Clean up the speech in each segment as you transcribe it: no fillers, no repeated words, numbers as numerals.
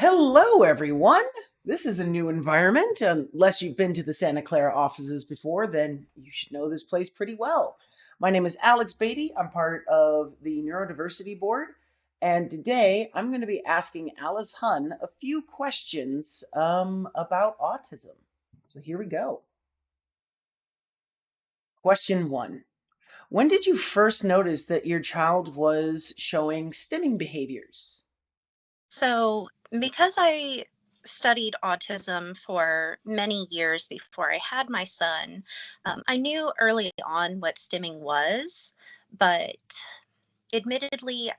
Hello, everyone. This is a new environment. Unless you've been to the Santa Clara offices before, then you should know this place pretty well. My name is Alex Beatty. I'm part of the Neurodiversity Board. And today I'm going to be asking Alyce Hahn a few questions about autism. So here we go. Question one. When did you first notice that your child was showing stimming behaviors? So, because I studied autism for many years before I had my son, I knew early on what stimming was, but admittedly,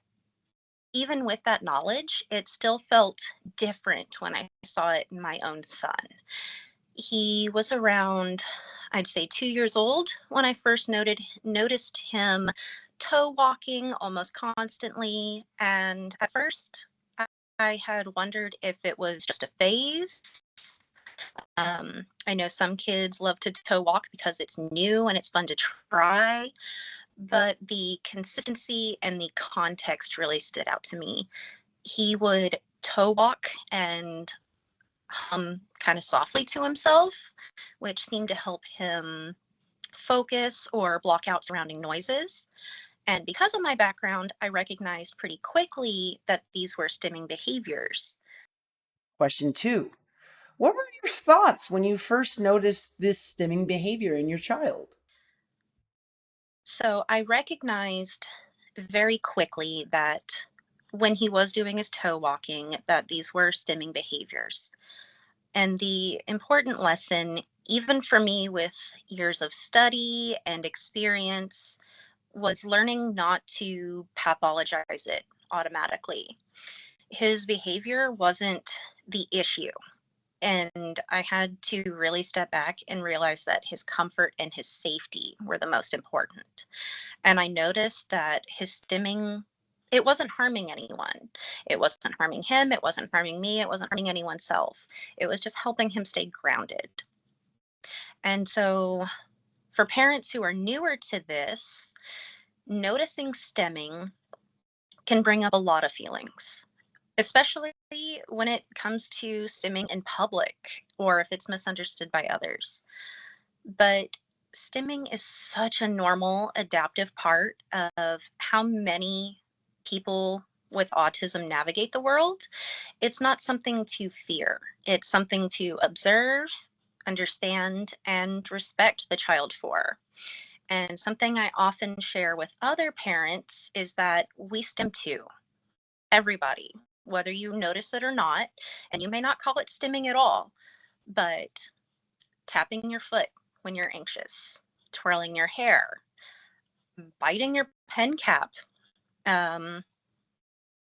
even with that knowledge, it still felt different when I saw it in my own son. He was around, I'd say, 2 years old when I first noticed him toe walking almost constantly, and at first I had wondered if it was just a phase. I know some kids love to toe walk because it's new and it's fun to try, but the consistency and the context really stood out to me. He would toe walk and hum kind of softly to himself, which seemed to help him focus or block out surrounding noises. And because of my background, I recognized pretty quickly that these were stimming behaviors. Question two. What were your thoughts when you first noticed this stimming behavior in your child? So I recognized very quickly that when he was doing his toe walking, that these were stimming behaviors. And the important lesson, even for me with years of study and experience, was learning not to pathologize it automatically. His behavior wasn't the issue. And I had to really step back and realize that his comfort and his safety were the most important. And I noticed that his stimming, it wasn't harming anyone. It wasn't harming him. It wasn't harming me. It wasn't harming anyone's self. It was just helping him stay grounded. And so for parents who are newer to this, noticing stemming can bring up a lot of feelings, especially when it comes to stimming in public or if it's misunderstood by others. But stimming is such a normal adaptive part of how many people with autism navigate the world. It's not something to fear, it's something to observe, understand, and respect the child for. And something I often share with other parents is that we stim too, everybody, whether you notice it or not. And you may not call it stimming at all, but tapping your foot when you're anxious, twirling your hair, biting your pen cap, um,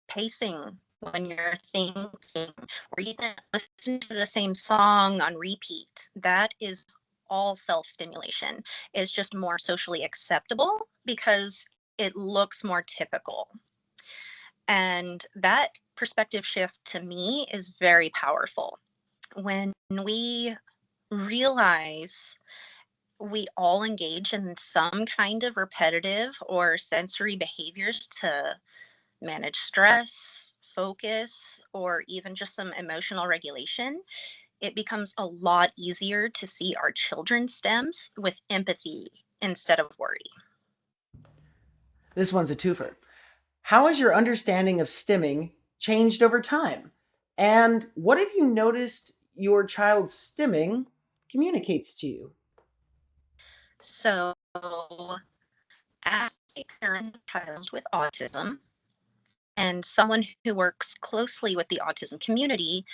pacing when you're thinking, or even listen to the same song on repeat. That is all self stimulation. It's just more socially acceptable because it looks more typical. And that perspective shift to me is very powerful. When we realize we all engage in some kind of repetitive or sensory behaviors to manage stress, focus, or even just some emotional regulation, it becomes a lot easier to see our children's stems with empathy instead of worry. This one's a twofer. How has your understanding of stimming changed over time? And what have you noticed your child's stimming communicates to you? So, as a parent of a child with autism and someone who works closely with the autism community,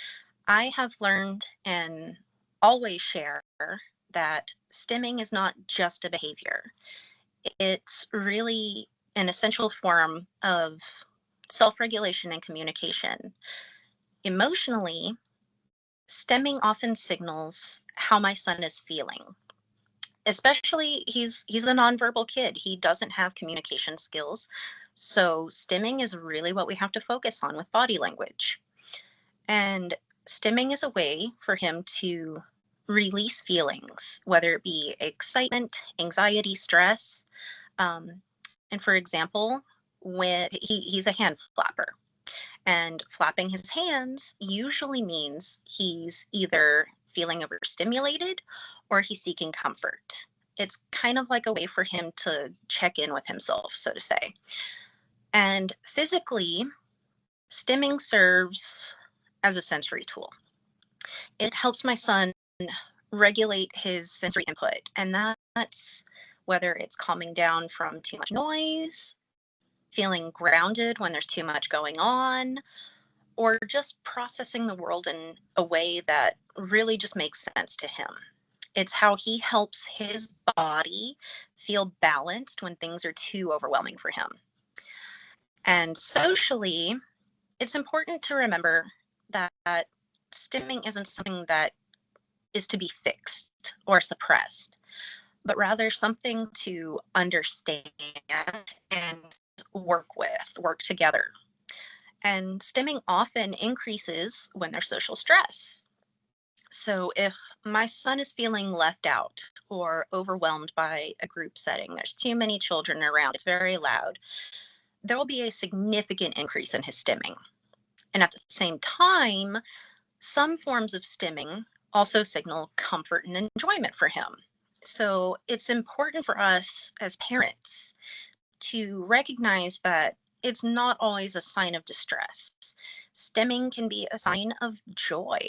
I have learned and always share that stimming is not just a behavior. It's really an essential form of self regulation and communication. Emotionally, stemming often signals how my son is feeling. Especially he's a nonverbal kid. He doesn't have communication skills. So stimming is really what we have to focus on with body language. And stimming is a way for him to release feelings, whether it be excitement, anxiety, stress. Um, and for example, when he's a hand flapper. And flapping his hands usually means he's either feeling overstimulated or he's seeking comfort. It's kind of like a way for him to check in with himself, so to say. And physically, stimming serves as a sensory tool. It helps my son regulate his sensory input, and that's whether it's calming down from too much noise, feeling grounded when there's too much going on, or just processing the world in a way that really just makes sense to him. It's how he helps his body feel balanced when things are too overwhelming for him. And socially, it's important to remember that stimming isn't something that is to be fixed or suppressed, but rather something to understand and work together. And stimming often increases when there's social stress. So if my son is feeling left out or overwhelmed by a group setting, there's too many children around, it's very loud, there will be a significant increase in his stimming. And at the same time, some forms of stimming also signal comfort and enjoyment for him. So it's important for us as parents to recognize that it's not always a sign of distress. Stimming can be a sign of joy.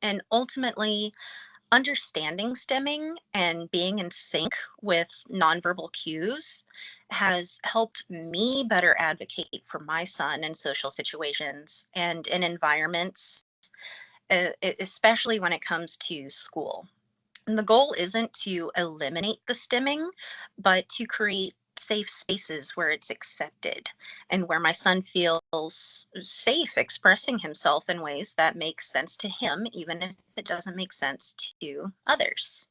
And ultimately, understanding stimming and being in sync with nonverbal cues has helped me better advocate for my son in social situations and in environments, especially when it comes to school. And the goal isn't to eliminate the stimming, but to create safe spaces where it's accepted and where my son feels safe expressing himself in ways that make sense to him, even if it doesn't make sense to others.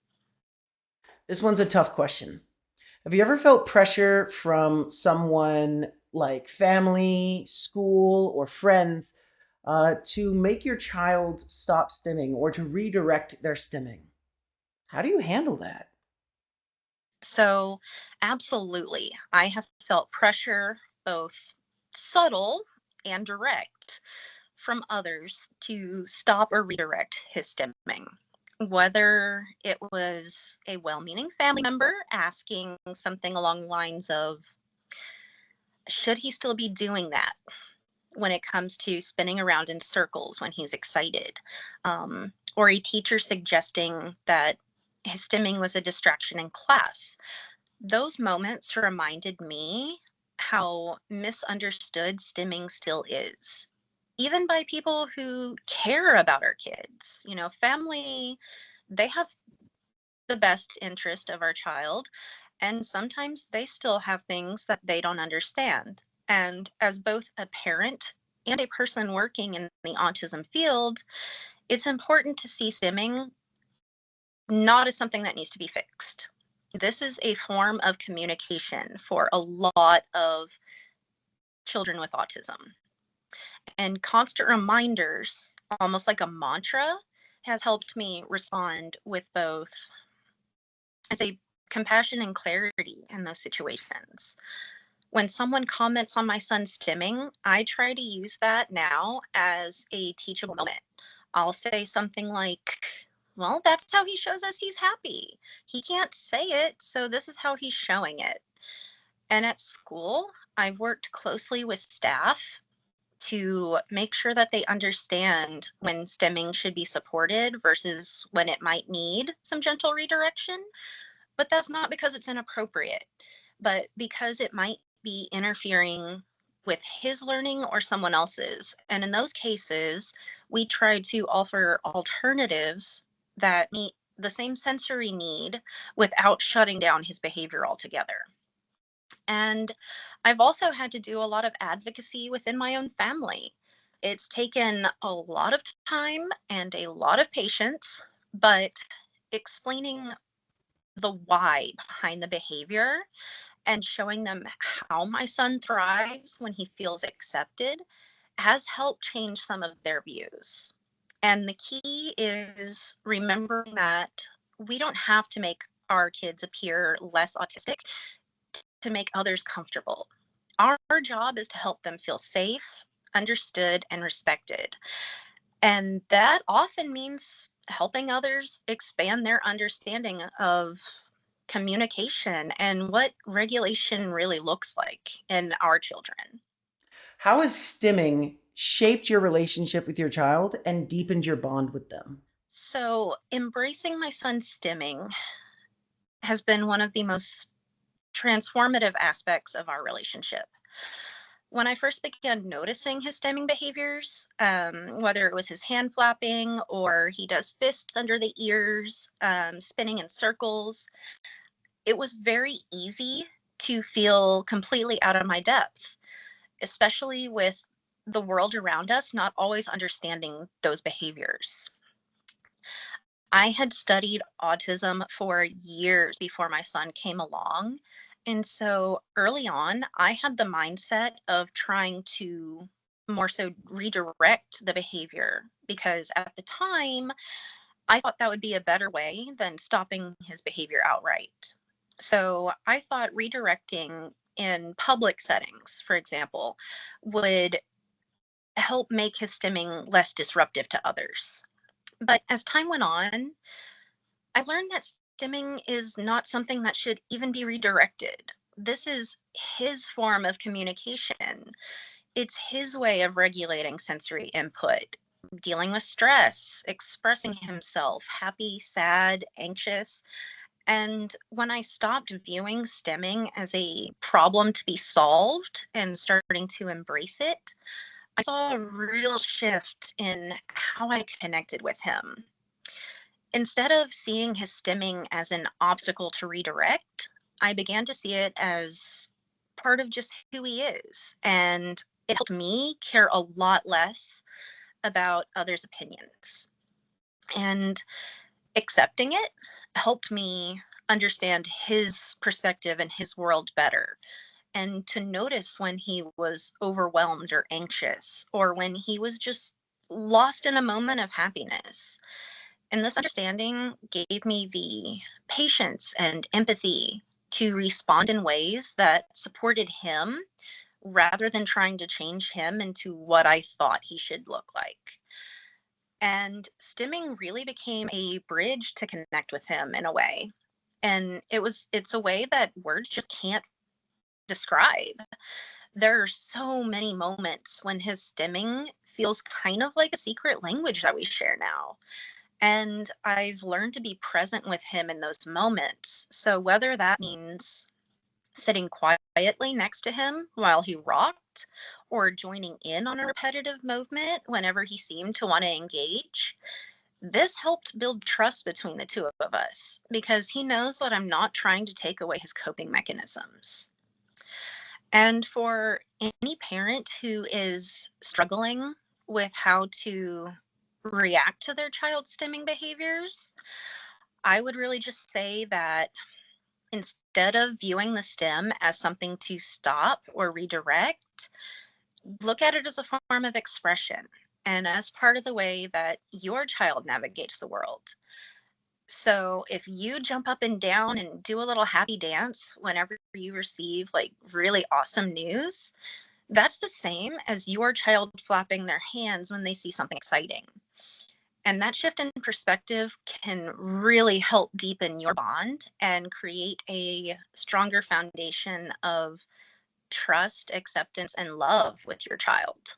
This one's a tough question. Have you ever felt pressure from someone like family, school, or friends to make your child stop stimming or to redirect their stimming? How do you handle that? So, absolutely, I have felt pressure, both subtle and direct, from others to stop or redirect his stimming. Whether it was a well meaning family member asking something along the lines of, should he still be doing that when it comes to spinning around in circles when he's excited? Or a teacher suggesting that his stimming was a distraction in class. Those moments reminded me how misunderstood stimming still is, even by people who care about our kids. You know, family, they have the best interest of our child, and sometimes they still have things that they don't understand. And as both a parent and a person working in the autism field, it's important to see stimming not as something that needs to be fixed. This is a form of communication for a lot of children with autism. And constant reminders, almost like a mantra, has helped me respond with both, I'd say, compassion and clarity in those situations. When someone comments on my son's stimming, I try to use that now as a teachable moment. I'll say something like, well, that's how he shows us he's happy. He can't say it, so this is how he's showing it. And at school, I've worked closely with staff to make sure that they understand when stimming should be supported versus when it might need some gentle redirection. But that's not because it's inappropriate, but because it might be interfering with his learning or someone else's. And in those cases, we try to offer alternatives that meet the same sensory need without shutting down his behavior altogether. And I've also had to do a lot of advocacy within my own family. It's taken a lot of time and a lot of patience, but explaining the why behind the behavior and showing them how my son thrives when he feels accepted has helped change some of their views. And the key is remembering that we don't have to make our kids appear less autistic to make others comfortable. Our job is to help them feel safe, understood, and respected. And that often means helping others expand their understanding of communication and what regulation really looks like in our children. How has stimming shaped your relationship with your child and deepened your bond with them? So, embracing my son's stimming has been one of the most transformative aspects of our relationship. When I first began noticing his stimming behaviors, whether it was his hand flapping or he does fists under the ears, spinning in circles, it was very easy to feel completely out of my depth, especially with the world around us not always understanding those behaviors. I had studied autism for years before my son came along. And so early on, I had the mindset of trying to more so redirect the behavior because at the time, I thought that would be a better way than stopping his behavior outright. So I thought redirecting in public settings, for example, would help make his stimming less disruptive to others. But as time went on, I learned that stimming is not something that should even be redirected. This is his form of communication. It's his way of regulating sensory input, dealing with stress, expressing himself, happy, sad, anxious. And when I stopped viewing stimming as a problem to be solved and starting to embrace it, I saw a real shift in how I connected with him. Instead of seeing his stimming as an obstacle to redirect, I began to see it as part of just who he is. And it helped me care a lot less about others' opinions. And accepting it helped me understand his perspective and his world better. And to notice when he was overwhelmed or anxious, or when he was just lost in a moment of happiness. And this understanding gave me the patience and empathy to respond in ways that supported him rather than trying to change him into what I thought he should look like. And stimming really became a bridge to connect with him in a way. And it's a way that words just can't describe. There are so many moments when his stimming feels kind of like a secret language that we share now. And I've learned to be present with him in those moments. So whether that means sitting quietly next to him while he rocked, or joining in on a repetitive movement whenever he seemed to want to engage, this helped build trust between the two of us because he knows that I'm not trying to take away his coping mechanisms. And for any parent who is struggling with how to react to their child's stimming behaviors, I would really just say that instead of viewing the stim as something to stop or redirect, look at it as a form of expression and as part of the way that your child navigates the world. So if you jump up and down and do a little happy dance whenever you receive like really awesome news, that's the same as your child flapping their hands when they see something exciting. And that shift in perspective can really help deepen your bond and create a stronger foundation of trust, acceptance, and love with your child.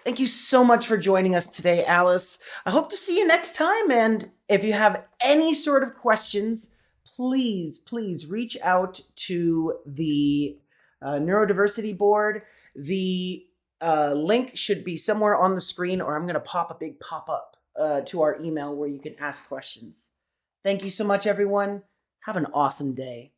Thank you so much for joining us today, Alyce. I hope to see you next time. And if you have any sort of questions, please reach out to the neurodiversity board. The link should be somewhere on the screen, or I'm going to pop a big pop up to our email where you can ask questions. Thank you so much, everyone. Have an awesome day.